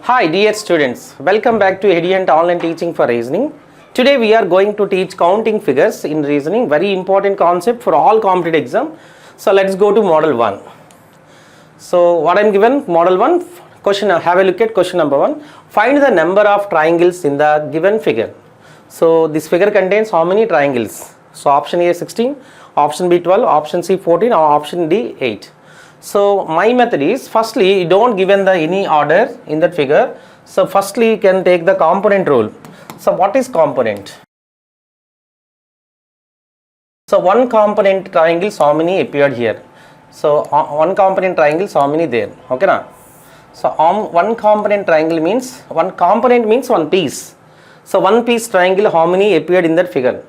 Hi dear students, welcome back to Edient Online Teaching for Reasoning. Today we are going to teach counting figures in reasoning, very important concept for all competitive exam. So let's go to model 1. So what I am given, model 1, question, have a look at question number 1. Find the number of triangles in the given figure. So this figure contains how many triangles? So option A 16, option B 12, option C 14 or option D 8. So my method is, firstly you don't given the any order in that figure. So firstly you can take the component rule. So what is component? So one component triangles how many appeared here? So one component triangles how many there? Okay na? So one component triangle means one component means one piece. So one piece triangle how many appeared in that figure?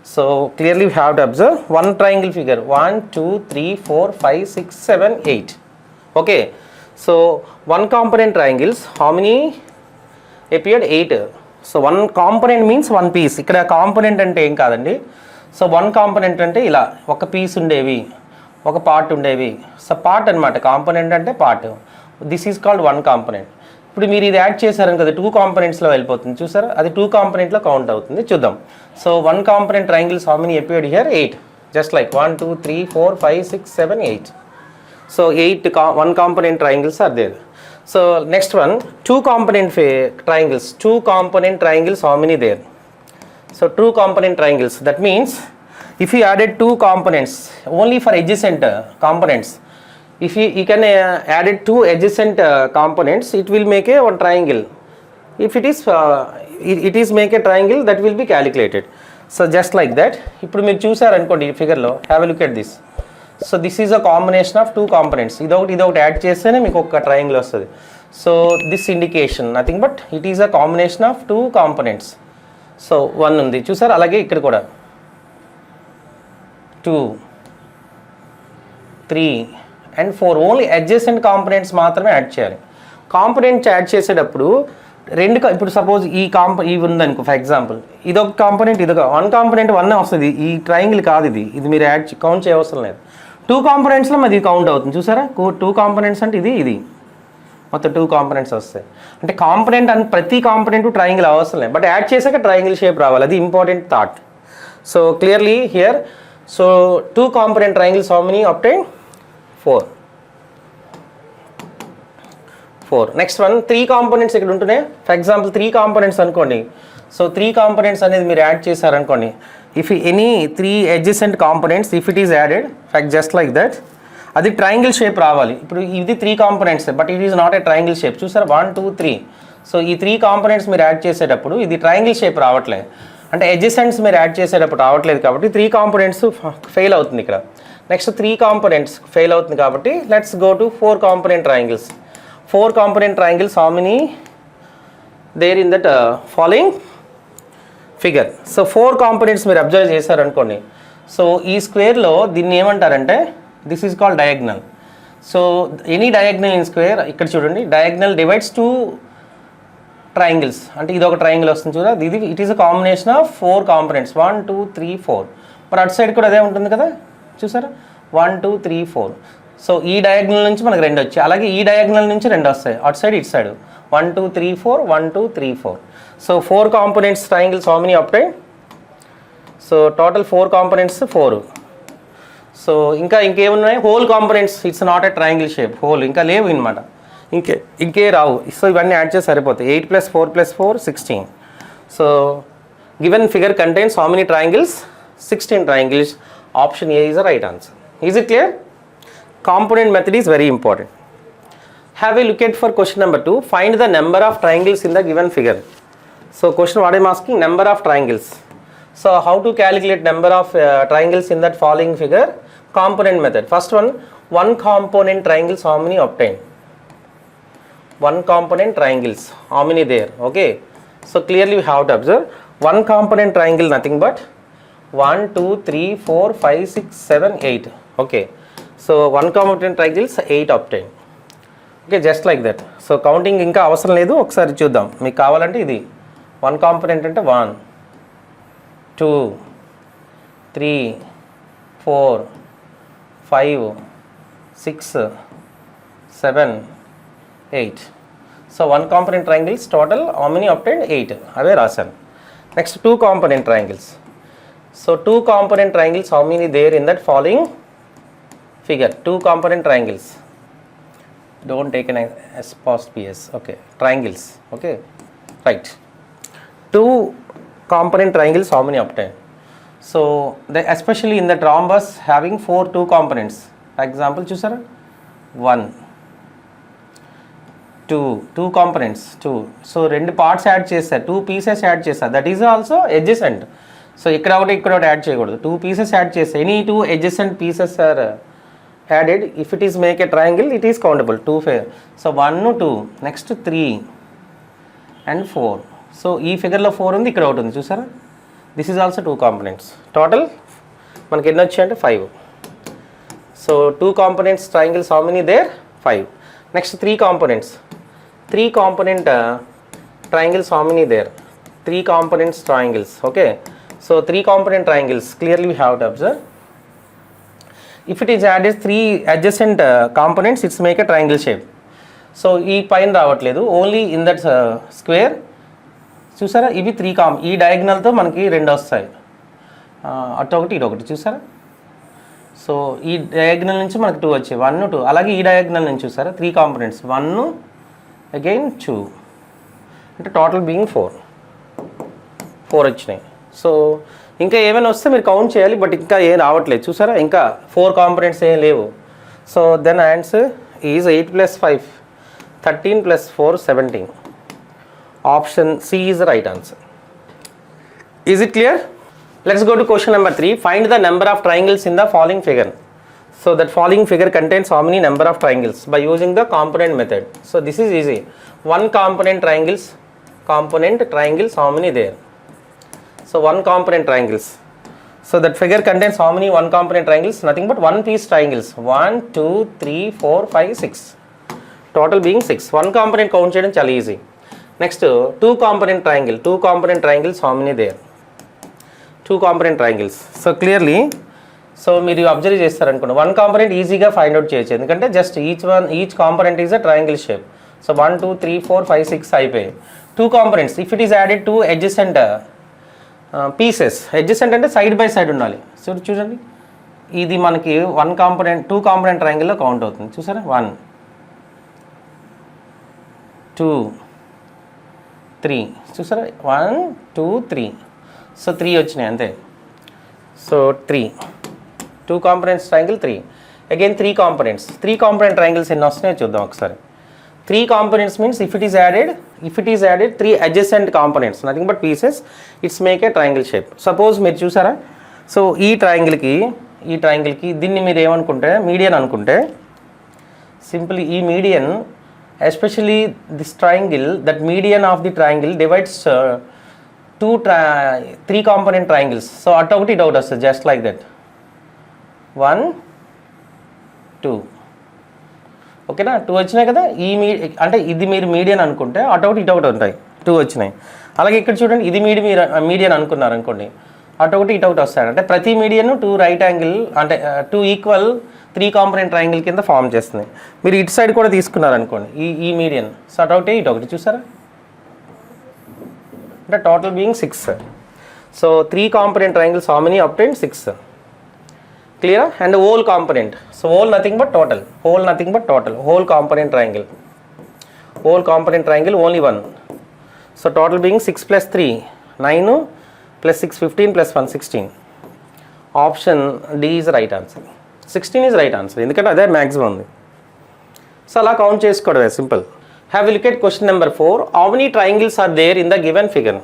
So clearly we have to observe one triangle figure 1, 2, 3, 4, 5, 6, 7, 8. Okay. So one component triangles how many appeared? 8. So one component means one piece. ఇక్కడ component అంటే ఏం కాదండి. So one component అంటే ఇలా ఒక piece ఉండేవి, ఒక part ఉండేవి. సో పార్ట్ అన్నమాట, కాంపోనెంట్ అంటే part. This is called one component. ఇప్పుడు మీరు ఇది యాడ్ చేశారని కదా, 2 కాంపోనెంట్స్లో వెళ్ళిపోతుంది చూసారా, అది 2 కాంపోనెంట్లో కౌంట్ అవుతుంది. చూద్దాం. So one component triangles how many appeared here? 8. Just like 1 2 3 4 5 6 7 8. So 8 one component triangles are there. So next one, 2 component triangles. 2 component triangles how many there? So 2 component triangles, that means if you added 2 components only for adjacent components, if you can added 2 adjacent components, it will make a one triangle. If it is make a triangle, that will be calculated. So just like that. ఇప్పుడు మీరు చూసారు అనుకోండి ఈ ఫిగర్లో, have a look at this. So this is a combination of 2 components. ఇదొకటి add చేస్తేనే మీకు ఒక ట్రయాంగిల్ వస్తుంది. So this indication nothing but it is a combination of 2 components. So 1 ఉంది చూసారు, అలాగే ఇక్కడ కూడా 2 3 and 4 ఓన్లీ అడ్జసెంట్ కాంపోనెంట్స్ మాత్రమే యాడ్ చేయాలి. కాంపోనెంట్స్ యాడ్ చేసేటప్పుడు ఇప్పుడు సపోజ్ ఇవి ఉందనుకో, ఫర్ ఎగ్జాంపుల్ ఇదొక కాంపోనెంట్, ఇదొక వన్ కాంపోనెంట్ 1 వస్తుంది. ఈ ట్రయాంగిల్ కాదు, ఇది మీరు కౌంట్ చేయవసరం లేదు. 2 కాంపోనెంట్స్లో అది కౌంట్ అవుతుంది చూసారా. 2 కాంపోనెంట్స్ అంటే ఇది మొత్తం 2 కాంపోనెంట్స్ వస్తాయి. అంటే కాంపోనెంట్ అని ప్రతి కాంపోనెంట్ ట్రయాంగిల్ అవసరం లేదు, బట్ యాడ్ చేసాక ట్రయాంగిల్ షేప్ రావాలి, అది important thought. So clearly here, so 2 component triangles how many obtain? 4. Next one 3 components ఇక్కడ ఉంటున్నాయి. ఫర్ ఎగ్జాంపుల్ 3 కాంపోనెంట్స్ అనుకోండి. సో 3 కాంపోనెంట్స్ అనేది మీరు యాడ్ చేశారనుకోండి, if any 3 adjacent components if it is added for just like that, అది triangle shape రావాలి. ఇప్పుడు ఇది 3 components but it is not a triangle shape. చూసారా 1 2 3. సో ఈ 3 కాంపోనెంట్స్ మీరు యాడ్ చేసేటప్పుడు ఇది ట్రయాంగిల్ షేప్ రావట్లేదు, అంటే adjacents మీరు యాడ్ చేసేటప్పుడు రావట్లేదు కాబట్టి 3 కాంపోనెంట్స్ ఫెయిల్ అవుతుంది ఇక్కడ. నెక్స్ట్ 3 కాంపోనెంట్స్ ఫెయిల్ అవుతుంది కాబట్టి let's go to 4 component triangles. 4 component triangles how many there in that following figure? So 4 components మీరు అబ్జర్వ్ చేశారనుకోండి. సో ఈ స్క్వేర్లో దీన్ని ఏమంటారంటే this is called diagonal. So any diagonal in square, ఇక్కడ చూడండి డయాగ్నల్ డివైడ్స్ 2 ట్రయాంగిల్స్, అంటే ఇది ఒక ట్రయాంగిల్ వస్తుంది చూడ, ఇది it is a combination of 4 components 1 2 3 4. మరి అటు సైడ్ కూడా అదే ఉంటుంది కదా చూసారా, 1 2 3 4. సో ఈ డయాగ్నల్ నుంచి మనకు 2 వచ్చాయి, అలాగే ఈ డయాగ్నల్ నుంచి 2 వస్తాయి, అటు సైడ్ ఇటు side 1 2 3 4 1 2 3 4. So 4 components triangles how many obtain? So total 4 components 4. So ఇంకేమున్నాయి? Whole components, it's not a triangle shape, whole ఇంకా లేవు అనమాట, ఇంకే రావు. సో ఇవన్నీ యాడ్ చేసి సరిపోతాయి. 8 + 4 + 4 16. So given figure contains how many triangles? 16 triangles. Option A is the right answer. Is it clear? Component method is very important. Have a look at for question number 2. Find the number of triangles in the given figure. So question what I am asking, number of triangles. So how to calculate number of triangles in that following figure? Component method. First one component triangles how many obtain? One component triangles how many there? Okay. So clearly we have to observe one component triangle nothing but 1 2 3 4 5 6 7 8. Okay. So one component triangles 8 obtain. Okay, just like that. So counting ఇంకా అవసరం లేదు, ఒకసారి చూద్దాం. మీకు కావాలంటే ఇది one component అంటే 1 2 3 4 5 6 7 8. So 1 component triangles total how many obtained 8 అవే రాశాను. Next 2 component triangles. So 2 component triangles how many there in that following figure. 2 component triangles, don't take an S post PS, okay, triangles, okay, right. 2 component triangles how many obtained? So especially in the rhombus having 2 components, for example chusara 1 2 components 2, so రెండు parts add చేస్తారు, 2 pieces add చేస్తారు, that is also adjacent. So ఇక్కడ ఒకటి add చేయకూడదు, 2 pieces add చేస్తే any 2 adjacent pieces are added, if it is make a triangle it is countable 2 so 1 2 next 3 and 4. so ఈ figure లో 4 ఉంది, ఇక్కడ ఒకటి ఉంది చూసారా, this is also 2 components. Total మనకి ఎన్ని వచ్చాయి అంటే 5. so 2 components triangles how many there 5. next 3 components, 3 component triangles how many there 3 components triangles, okay. so 3 component triangles clearly we have to observe, if it is added 3 adjacent components it's make a triangle shape. So ఈ పైన రావట్లేదు, only in that square చూసారా, ఇవి 3 ఈ డయాగ్నల్తో మనకి 2 వస్తాయి, అటు ఒకటి ఇటు ఒకటి చూసారా. సో ఈ డయాగ్నల్ నుంచి మనకి 2 వచ్చాయి, 1 2, అలాగే ఈ డయాగ్నల్ నుంచి చూసారా 3 కాంపోనెంట్స్ 1 అగైన్ 2 అంటే టోటల్ బీయింగ్ 4 వచ్చినాయి. సో ఇంకా ఏమైనా వస్తే మీరు కౌంట్ చేయాలి, బట్ ఇంకా ఏం రావట్లేదు చూసారా, ఇంకా 4 కాంపోనెంట్స్ ఏం లేవు. So then answer is 8 + 5 13 + 4 17. Option C is the right answer. Is it clear? Let's go to question number 3. Find the number of triangles in the following figure. So that following figure contains how many number of triangles by using the component method. So this is easy. 1 component triangles how many there? So 1 component triangles. So that figure contains how many 1 component triangles? Nothing but 1 piece triangles. 1 2 3 4 5 6. Total being 6. 1 component count cheyadam chala easy. Next 2 component triangle. 2 component triangles how many there? 2 component triangles. So clearly, so మీరు observe చేస్తారనుకోండి 1 component ఈజీగా find out చేయొచ్చు, ఎందుకంటే just each component is a triangle shape. So 1 2 3 4 5 6 అయిపోయాయి. 2 components, if it is added 2 adjacent pieces, adjacent అంటే side by side ఉండాలి. So చూడండి ఇది మనకి 1 కాంపోనెంట్ 2 కాంపోనెంట్ ట్రయాంగిల్లో కౌంట్ అవుతుంది చూసారా, 1 2 3 చూసారా, 1 2 3. సో 3 వచ్చినాయి అంతే. So 2 components triangle 3. Again 3 component triangles ఎన్ని వస్తున్నాయో చూద్దాం ఒకసారి. 3 components means if it is added 3 adjacent components, nothing but pieces, it's make a triangle shape. Suppose మీరు చూసారా, సో ఈ ట్రయాంగిల్కి దీన్ని మీరు ఏమనుకుంటే మీడియన్ అనుకుంటే, సింపుల్ ఈ median especially this triangle, that median of the triangle divides 3 component triangles. So అటు ఒకటి ఇటు ఒకటి వస్తుంది, జస్ట్ లైక్ దట్ 1 2. ఓకేనా, 2 వచ్చినాయి కదా. అంటే ఇది మీరు మీడియన్ అనుకుంటే అటు ఒకటి ఇటు ఒకటి ఉంటాయి, 2 వచ్చినాయి. అలాగే ఇక్కడ చూడండి, ఇది మీరు మీడియన్ అనుకున్నారు అనుకోండి, అటు ఒకటి ఇటు ఒకటి వస్తాయి. అంటే ప్రతి మీడియన్ 2 రైట్ యాంగిల్ అంటే 2 ఈక్వల్ 3 కాంపోనెంట్ ట్రయాంగిల్ కింద ఫామ్ చేస్తుంది. మీరు ఇటు సైడ్ కూడా తీసుకున్నారు అనుకోండి, ఈ మీడియన్, సో అటు ఒకటి ఇటు ఒకటి చూసారా, అంటే total being 6. So 3 component triangles how many obtained 6. Clear? And the whole component, so whole nothing but total, whole component triangle only 1. So total being 6 plus 3 9 plus 6 15 plus 1 16. Option D is the right answer. 16 is right answer, ఎందుకంటే అదే maximum ఉంది. So అలా count చేసుకోవడమే, simple. Have look at question number 4. How many triangles are there in the given figure?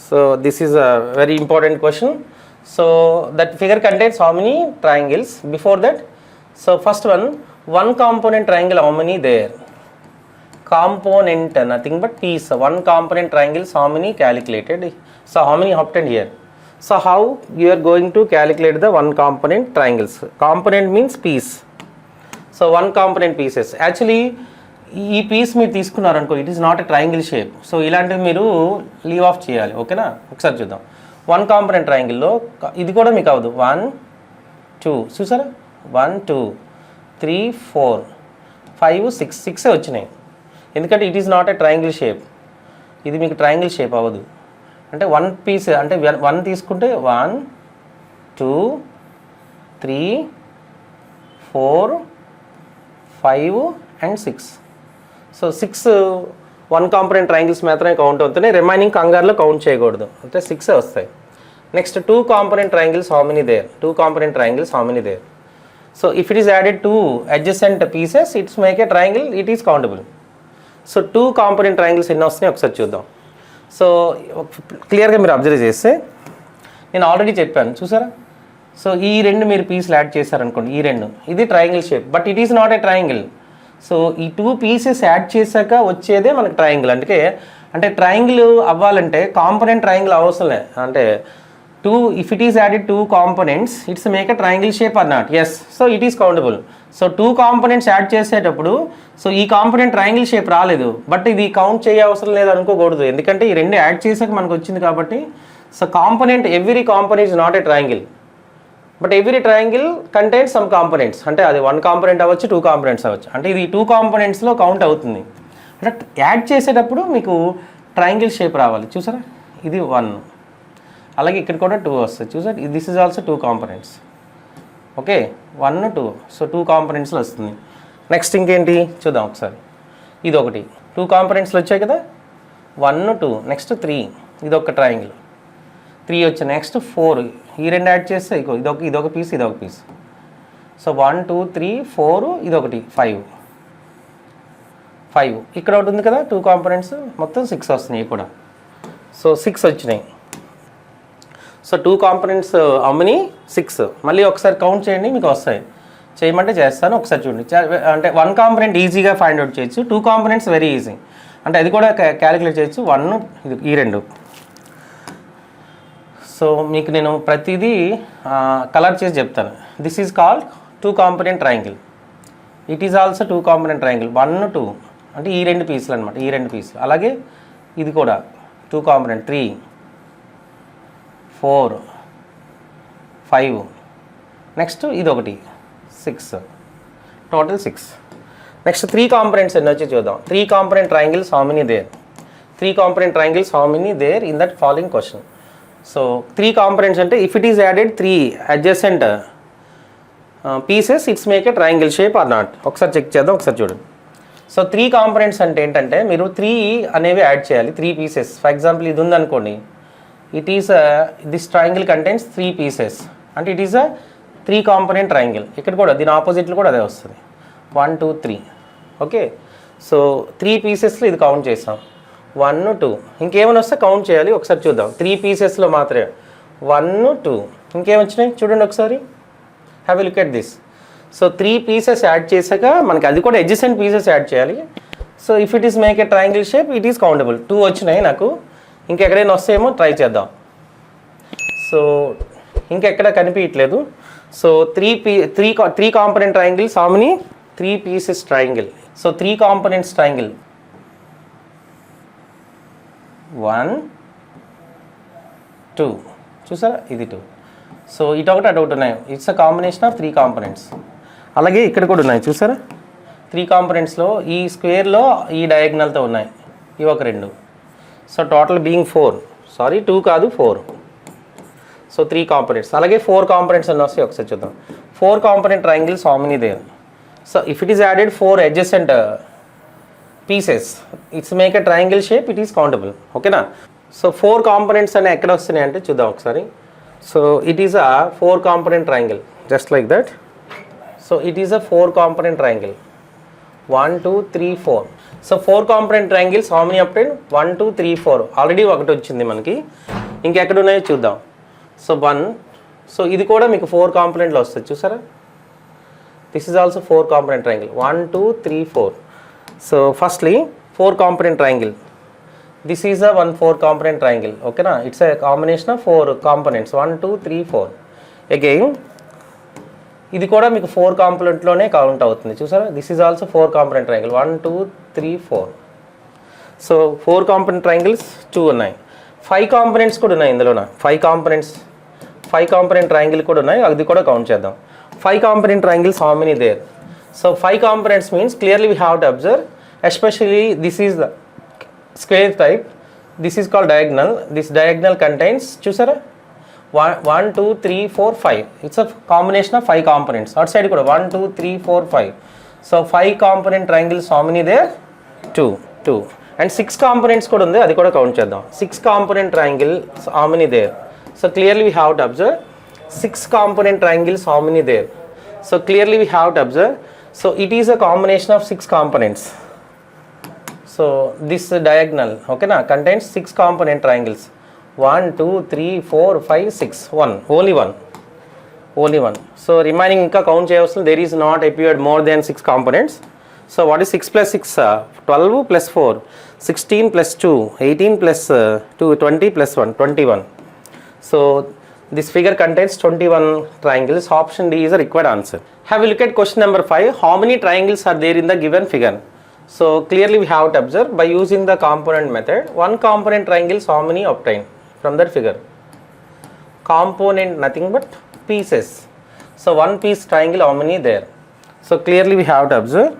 So this is a very important question. So that figure contains how many triangles? Before that, so first one component triangle, how many there? Component, nothing but piece. 1 component triangles how many calculated? So how many obtained here? So how you are going to calculate the 1 component triangles? Component means piece. So 1 component pieces. Actually ఈ piece మీరు తీసుకున్నారనుకో, it is not a triangle shape. So ఇలాంటివి మీరు leave of చేయాలి, ఓకేనా. ఒకసారి చూద్దాం. 1 component ట్రయాంగిల్లో ఇది కూడా మీకు అవ్వదు. 1 2 చూసారా, 1 2 3 4 5 6 6 వచ్చినాయి. ఎందుకంటే it is not a triangle shape. ఇది మీకు ట్రయాంగిల్ షేప్ అవ్వదు. అంటే వన్ పీస్ అంటే 1 తీసుకుంటే 1 2 3 4 5 and 6. సో 6 1 కాంపోనెంట్ ట్రయాంగిల్స్ మాత్రమే కౌంట్ అవుతున్నాయి. రిమైనింగ్ కంగారులో కౌంట్ చేయకూడదు, అంటే 6 వస్తాయి. Next 2 component triangles how many there? 2 component triangles how many there? So if it is added 2 adjacent pieces it's make a triangle, it is countable. So 2 component triangles ఎన్ని వస్తున్నాయి ఒకసారి చూద్దాం. So క్లియర్గా మీరు అబ్జర్వ్ చేస్తే నేను ఆల్రెడీ చెప్పాను చూసారా. సో ఈ 2 మీరు పీసులు యాడ్ చేశారనుకోండి, ఈ 2 ఇది triangle shape, but it is not a triangle. So ఈ 2 పీసెస్ యాడ్ చేశాక వచ్చేదే మనకు ట్రయాంగిల్. అంటే ట్రయాంగిల్ అవ్వాలంటే కాంపోనెంట్ ట్రయాంగిల్ అవసరం లేదు. అంటే 2 if it is added 2 components it's make a triangle shape or not? Yes, so it is countable. So 2 components add చేసేటప్పుడు సో ఈ కాంపోనెంట్ ట్రయాంగిల్ షేప్ రాలేదు, బట్ ఇది కౌంట్ చేయ అవసరం లేదు అనుకోకూడదు, ఎందుకంటే ఈ 2 యాడ్ చేసాక మనకు వచ్చింది కాబట్టి. So component every component is not a triangle, but every triangle contains some components. అంటే అది 1 కాంపోనెంట్ అవ్వచ్చు, 2 కాంపోనెంట్స్ అవ్వచ్చు. అంటే ఇది 2 కాంపోనెంట్స్లో కౌంట్ అవుతుంది. అంటే యాడ్ చేసేటప్పుడు మీకు ట్రయాంగిల్ షేప్ రావాలి. చూసారా, ఇది 1, అలాగే ఇక్కడ కూడా 2 వస్తుంది. చూసారు, this is also 2 components. Okay, 1 2, so 2 కాంపోనెంట్స్లో వస్తుంది. నెక్స్ట్ ఇంకేంటి చూద్దాం ఒకసారి. ఇది ఒకటి 2 కాంపోనెంట్స్లో వచ్చాయి కదా, 1 2, నెక్స్ట్ 3, ఇది ఒక ట్రయాంగిల్ 3 వచ్చాయి. నెక్స్ట్ 4, ఈ 2 యాడ్ చేస్తే ఇదొక పీస్, ఇదొక పీస్. సో 1 2 3 4, ఇదొకటి 5 ఇక్కడ ఒకటి ఉంది కదా 2 కాంపోనెంట్స్, మొత్తం 6 వస్తున్నాయి కూడా. సో 6 వచ్చినాయి. సో 2 కాంపోనెంట్స్ అమ్మని 6. మళ్ళీ ఒకసారి కౌంట్ చేయండి, మీకు వస్తాయి. చేయమంటే చేస్తాను, ఒకసారి చూడండి. అంటే 1 కాంపోనెంట్ ఈజీగా ఫైండ్ అవుట్ చేయొచ్చు, 2 కాంపోనెంట్స్ వెరీ ఈజీ. అంటే అది కూడా క్యాలిక్యులేట్ చేయొచ్చు. 1 ఈ 2. సో మీకు నేను ప్రతిదీ కలర్ చేసి చెప్తాను. This is called 2 component triangle. It is also 2 component triangle. 1 2 అంటే ఈ 2 పీసులు అనమాట, ఈ 2 పీసులు. అలాగే ఇది కూడా 2 కాంపోనెంట్ 3 4 5, నెక్స్ట్ ఇది ఒకటి 6, టోటల్ 6. నెక్స్ట్ 3 కాంపోనెంట్స్ ఎన్ని వచ్చి చూద్దాం. 3 component triangles how many there? 3 component triangles how many there in that following question. So 3 components అంటే if it is added 3 adjacent pieces it's make a triangle shape or not? ఒకసారి check చేద్దాం, ఒకసారి చూడండి. So 3 components అంటే ఏంటంటే మీరు 3 అనేవి add చేయాలి, 3 పీసెస్. ఫర్ ఎగ్జాంపుల్ ఇది ఉందనుకోండి, it is this triangle contains 3 pieces, అంటే ఇట్ ఈస్ 3 కాంపోనెంట్ ట్రయాంగిల్. ఇక్కడ కూడా దీని ఆపోజిట్లో కూడా అదే వస్తుంది, 1 2 3. ఓకే, సో 3 పీసెస్లో ఇది కౌంట్ చేసాం, 1 2. ఇంకేమైనా వస్తే కౌంట్ చేయాలి, ఒకసారి చూద్దాం. 3 పీసెస్లో మాత్రమే 1 2. ఇంకేమొచ్చినాయి చూడండి ఒకసారి, have a look at this. So 3 pieces add చేశాక మనకి అది కూడా adjacent పీసెస్ యాడ్ చేయాలి. So if it is make a triangle shape it is countable. 2 వచ్చినాయి నాకు, ఇంకెక్కడైనా వస్తాయేమో ట్రై చేద్దాం. సో ఇంకెక్కడ కనిపించట్లేదు. So 3 component triangles how many? 3 pieces triangle. So 3 components triangle 1 2, చూసారా ఇది 2. సో ఇటొకటి అటొకటి ఉన్నాయి, it's a combination of 3 components. అలాగే ఇక్కడ కూడా ఉన్నాయి చూసారా, 3 కాంపోనెంట్స్లో ఈ స్క్వేర్లో ఈ డయాగ్నల్తో ఉన్నాయి, ఇవి ఒక 2. సో టోటల్ బీయింగ్ 4, సారీ 2 కాదు 4. So 3 components. అలాగే 4 కాంపోనెంట్స్ అన్నీ వస్తాయి, ఒకసారి చూద్దాం. 4 component triangles how many there? So if it is added 4 adjacent pieces it's make a triangle shape, it is countable. ఓకేనా? సో 4 కాంపోనెంట్స్ అన్నీ ఎక్కడ వస్తున్నాయి అంటే చూద్దాం ఒకసారి. So it is a 4 component triangle, just like that. So it is a 4 component triangle, 1 2 3 4. So 4 component triangles how many obtain? 1 2 3 4. Already ఒకటి వచ్చింది మనకి, ఇంకెక్కడ ఉన్నాయో చూద్దాం. సో 1. సో ఇది కూడా మీకు 4 కాంపోనెంట్లో వస్తుంది చూసారా. This is also 4 component triangle, 1 2 3 4. So firstly 4 component triangle, this is a 4 component triangle. ఓకేనా? It's a combination of 4 components, 1 2 3 4. Again ఇది కూడా మీకు 4 కాంపోనెంట్లోనే కౌంట్ అవుతుంది చూసారా. This is also 4 component triangle, 1 2 3 4. So 4 component triangles 2 ఉన్నాయి. 5 కాంపోనెంట్స్ కూడా ఉన్నాయి ఇందులోన. 5 కాంపోనెంట్ ట్రయాంగిల్ కూడా ఉన్నాయి, అది కూడా కౌంట్ చేద్దాం. 5 component triangles how many there? So 5 components means clearly we have to observe especially this is the square type, this is called diagonal, this diagonal contains చూసారా 1 2 3 4 5, it's a combination of 5 components. అటు side కూడా 1 2 3 4 5. So 5 component triangles how many there 2 and 6 components కూడా ఉంది, అది కూడా count చేద్దాం. 6 component triangle how many there. So clearly we have to observe 6 component triangles how many there. So clearly we have to observe, so it is a combination of 6 components. So this diagonal ఓకేనా contains 6 component triangles 1 2 3 4 5 6 1 only one. So remaining ఇంకా count చేయవలసిన there is not appeared more than 6 components. So what is 6 plus 6? 12 plus 4 16 plus 2 18 plus 2 20 plus 1 21. So this figure contains 21 triangles. Option D is a required answer. Have a look at question number 5. How many triangles are there in the given figure? So clearly we have to observe by using the component method. One component triangles how many obtained from that figure? Component nothing but pieces. So one piece triangle how many there? So clearly we have to observe.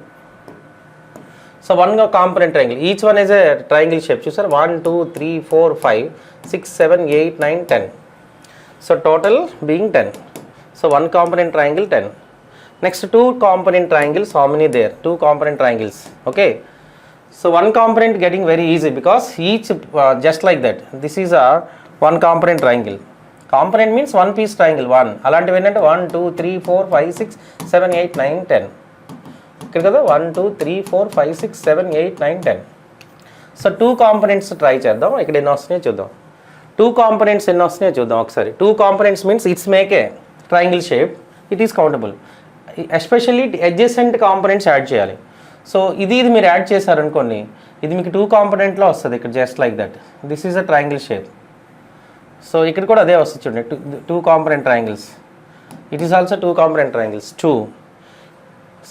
So one component triangle, each one is a triangle shape. Choose 1 2 3 4 5 6 7 8 9 10. So total being 10. So one component triangle 10. Next 2 component triangles how many there? 2 component triangles. Okay. So one component getting very easy because each just like that. This is a one component triangle. Component means one piece triangle 1. అలాంటివి ఏంటంటే 1 2 3 4 5 6 7 8 9 10. ఇక్కడ కదా 1 2 3 4 5 6 7 8 9 10. So 2 components try చేద్దాం. ఇక్కడ ఎన్ని వస్తున్నాయో చూద్దాం. 2 components ఎన్ని వస్తున్నాయో చూద్దాం ఒకసారి. 2 components means it's make a triangle shape, it is countable. Especially adjacent components add చేయాలి. సో ఇది మీరు యాడ్ చేశారనుకోండి, ఇది మీకు 2 కాంపోనెంట్లో వస్తుంది. ఇక్కడ just like that this is a triangle shape. So ఇక్కడ కూడా అదే వస్తుంది చూడండి, 2 component triangles. It is also 2 component triangles 2.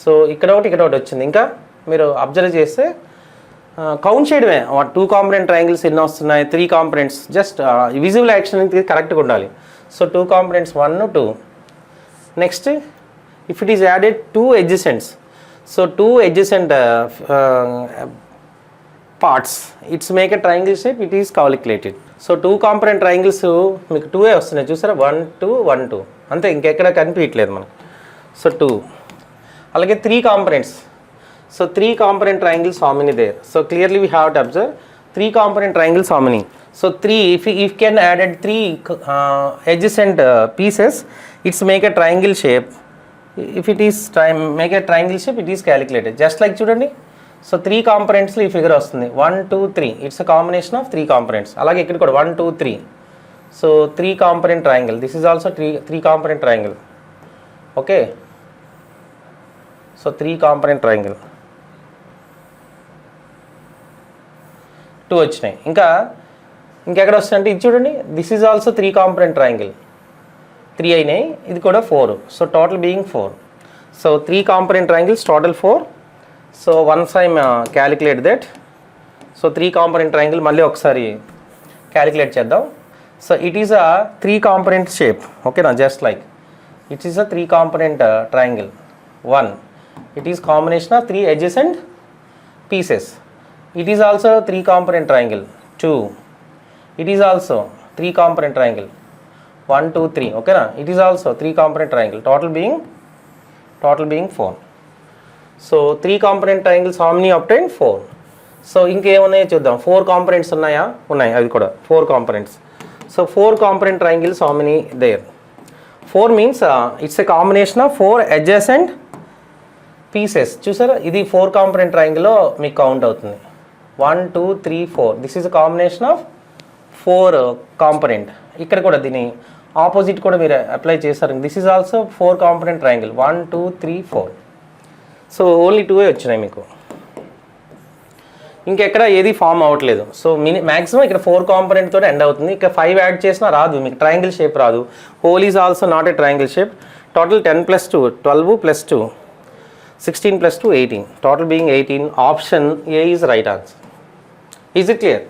So ఇక్కడ ఒకటి వచ్చింది. ఇంకా మీరు అబ్జర్వ్ చేస్తే కౌంట్ చేయడమే 2 కాంపోనెంట్ ట్రయాంగిల్స్ ఎన్ని వస్తున్నాయి, 3 కాంపోనెంట్స్. జస్ట్ విజిబుల్ యాక్షన్ కరెక్ట్గా ఉండాలి. So 2 components 1 2. Next if it is added 2 adjacents, so 2 adjacent parts, it's make a triangle shape, it is calculated. So 2 component triangles మీకు 2 వస్తున్నాయి చూసారా, 1 2 1 2 అంతే, ఇంకెక్కడ కనిపించట్లేదు మనకు. సో 2. అలాగే 3 components. So 3 component triangles how many there? So clearly we have to observe 3 component triangles how many. So 3, if can added 3 adjacent pieces, it's make a triangle shape. If it is make a triangle shape, it is calculated. Just like చూడండి. So 3 కాంపోనెంట్స్లో ఈ figure వస్తుంది 1 2 3. It's a combination of 3 components. అలాగే ఇక్కడ కూడా 1 2 3. So 3 component triangle. This is also 3 component triangle. Okay. So 3 component triangle 2 వచ్చినాయి. ఇంకెక్కడ వస్తాయంటే ఇది చూడండి, this is also 3 component triangle. 3 అయినాయి, ఇది కూడా 4. So total being 4. So 3 component triangles total 4. So once I'm calculate that. So 3 component triangle మళ్ళీ ఒకసారి క్యాలిక్యులేట్ చేద్దాం. So it is a 3 component shape. ఓకేనా, just like it is a 3 component triangle 1. It is combination of 3 adjacent pieces. It is also 3 component triangle 2. It is also 3 component triangle 1 2 3. Okay na, it is also 3 component triangle, total being 4. So 3 component triangles how many obtained? 4. So ఇంకేమున్నాయో చూద్దాం. 4 components ఉన్నాయా? ఉన్నాయి, అది కూడా 4 components. So 4 component triangles how many there? 4 means it's a combination of 4 adjacent pieces. చూసారా, ఇది 4 component triangle లో మీకు count అవుతుంది. 1 2 3 4. This is a combination of 4 component. ఇక్కడ కూడా దీని ఆపోజిట్ కూడా మీరు అప్లై చేశారు. This is also 4 component triangle 1 2 3 4. So only 2 వచ్చినాయి మీకు, ఇంకెక్కడ ఏది ఫామ్ అవ్వట్లేదు. సో మ్యాక్సిమం ఇక్కడ 4 కాంపోనెంట్తో ఎండ్ అవుతుంది. ఇక్కడ 5 యాడ్ చేసినా రాదు, మీకు ట్రయాంగిల్ షేప్ రాదు. Whole is also not a triangle shape. Total 10 + 2 12 + 2 16 + 2 18. Total being 18. Option A is right answer. Is it clear?